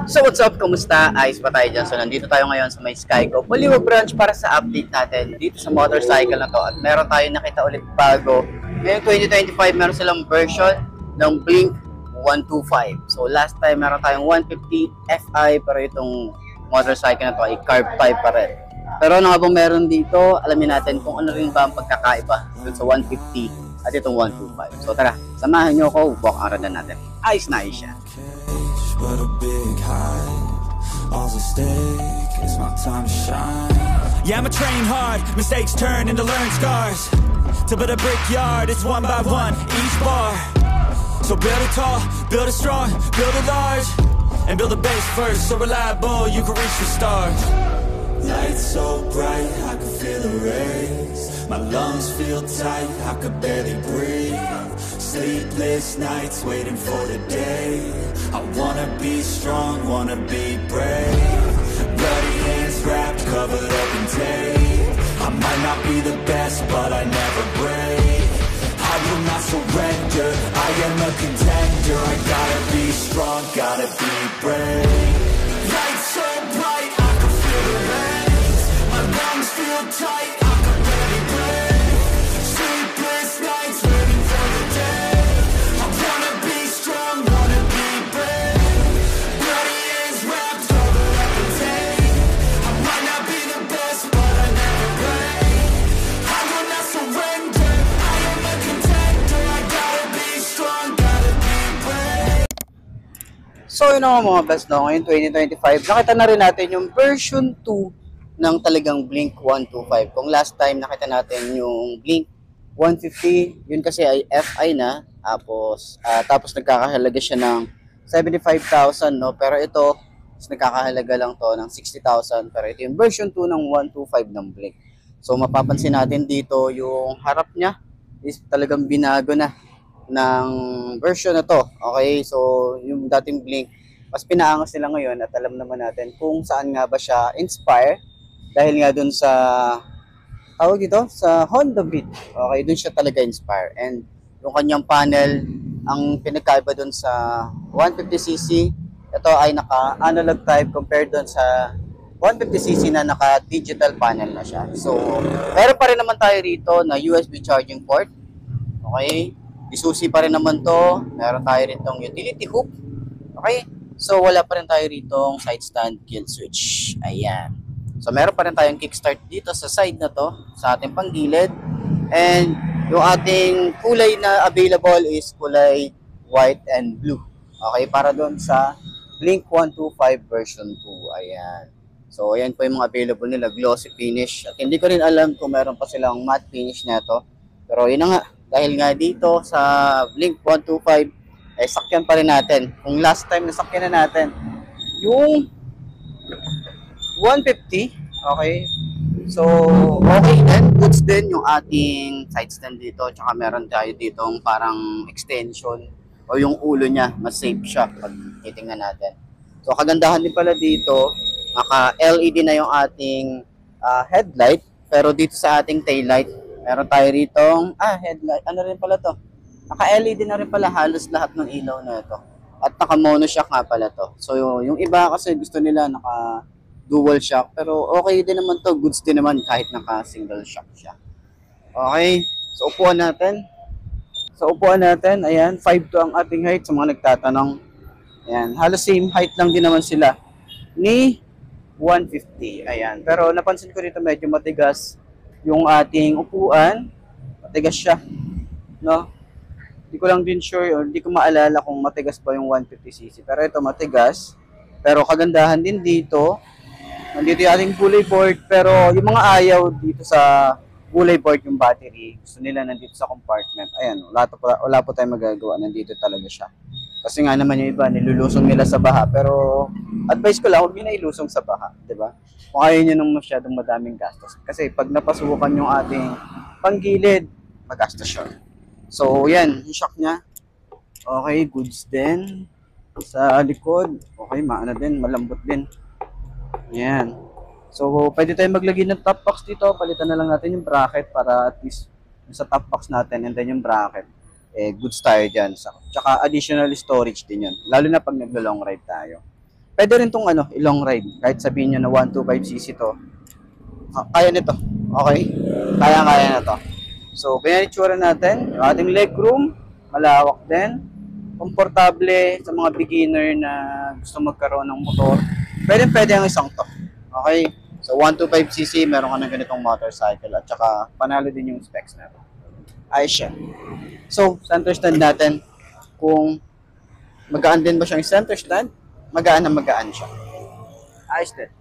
So what's up? Kumusta? Ayos pa tayo dyan. So nandito tayo ngayon sa may Skygo Baliwa branch para sa update natin dito sa motorcycle na to. At meron tayo nakita ulit bago. Ngayong 2025 meron silang version ng Blink 125. So last time meron tayong 150 Fi pero itong motorcycle na to ay carb type pa rin. Pero ano nga bang meron dito? Alamin natin kung ano rin ba ang pagkakaiba dun sa 150 at itong 125. So tara, samahan nyo ako, walk around na natin. Ayos na ayos siya. But a big hive, all's at stake, it's my time to shine. Yeah, I'ma train hard, mistakes turn into learned scars. To build a brickyard, it's one by one, each bar. So build it tall, build it strong, build it large. And build a base first, so reliable, you can reach the stars. Lights so bright, I can feel the rays. My lungs feel tight, I could barely breathe. Sleepless nights waiting for the day. I wanna be strong, wanna be brave. Bloody hands wrapped, covered up in tape. I might not be the best, but I never break. I will not surrender, I am a contender. I gotta be strong, gotta be brave. Lights so bright, I can feel the rays. My lungs feel tight, I can barely breathe. Sleepless nights waiting for the day. I wanna be strong, wanna be brave. Bloody hands wrapped, covered up in tape. I might not be the best, but I never break. I will not surrender, I am a contender. I gotta be strong, gotta be brave. So yun ang mga best no, ngayon 2025, nakita na rin natin yung version 2 ng talagang Blink 125. Kung last time nakita natin yung Blink 150, yun kasi ay Fi na, tapos nagkakahalaga siya ng 75,000 no, pero ito nagkakahalaga lang to ng 60,000, pero ito yung version 2 ng 125 ng Blink. So mapapansin natin dito yung harap niya is talagang binago na ng version na to. Okay, so yung dating Blink, mas pinaangas nila ngayon at alam naman natin kung saan nga ba siya inspire dahil nga dun sa tawag dito sa Honda Beat. Okay, dun siya talaga inspire. And yung kanyang panel, ang pinagkaiba dun sa 150cc, ito ay naka-analog type compared dun sa 150cc na naka-digital panel na siya. So, meron pa rin naman tayo rito na USB charging port. Okay, isusi pa rin naman to. Meron tayo rin tong utility hook. Okay, so wala pa rin tayo rito side stand kill switch. Ayan. So meron pa rin tayong kickstart dito sa side na to, sa ating panggilid. And yung ating kulay na available is kulay white and blue. Okay, para doon sa Blink 125 version 2. Ayan. So ayan po yung mga available nila, glossy finish. At hindi ko rin alam kung meron pa silang matte finish na to. Pero yun na nga, dahil nga dito sa Blink 125, eh sakyan pa rin natin. Kung last time nasakyan na natin, yung 150, okay? So, okay din. Goods din yung ating side stand dito. Tsaka meron tayo ditong parang extension o yung ulo niya. Mas safe siya pag titingnan natin. So, kagandahan din pala dito, naka-LED na yung ating headlight. Pero dito sa ating taillight, meron tayo ritong, headlight. Ano rin pala to? Naka-LED na rin pala halos lahat ng ilaw na ito. At naka-monoshock nga pala to. So, yung iba kasi gusto nila naka-dual shock. Pero okay din naman to. Goods din naman kahit naka-single shock siya. Okay. So, upuan natin. Ayan, 5'2" ang ating height sa mga nagtatanong. Ayan, halos same height lang din naman sila ni 150. Ayan. Pero napansin ko dito medyo matigas yung ating upuan. Matigas siya. No? Hindi ko lang din sure or hindi ko maalala kung matigas pa yung 150cc. Pero ito matigas. Pero kagandahan din dito, nandito yung ating gulay board. Pero yung mga ayaw dito sa gulay board yung battery, gusto nila nandito sa compartment. Ayan, wala po tayong magagawa. Nandito talaga siya. Kasi nga naman yung iba, nilulusong nila sa baha. Pero advice ko lang, huwag nyo na ilusong sa baha. Diba? Kung ayaw nyo nang masyadong madaming gastos. Kasi pag napasukan yung ating panggilid, magastos yun. So, yan, yung shock niya. Okay, goods din. Sa likod, okay, maano din, malambot din. Yan. So, pwede tayong maglagay ng top box dito. Palitan na lang natin yung bracket para at least sa top box natin and then yung bracket. goods tayo dyan. Tsaka additional storage din yun. Lalo na pag naglo-long ride tayo. Pwede rin tong ano, long ride. Kahit sabihin nyo na 125cc to. Kaya nito. Okay? Kaya na to. So, ganyan itsura natin. Yung ating legroom, malawak din. Komportable sa mga beginner na gusto magkaroon ng motor. Pwede ang isang to. Okay? So, 125cc, meron ka ng ganitong motorcycle. At saka, panalo din yung specs na to. Ayos siya. So, center stand natin. Kung magaan din ba siyang center stand, magaan na magaan siya. Ayos din.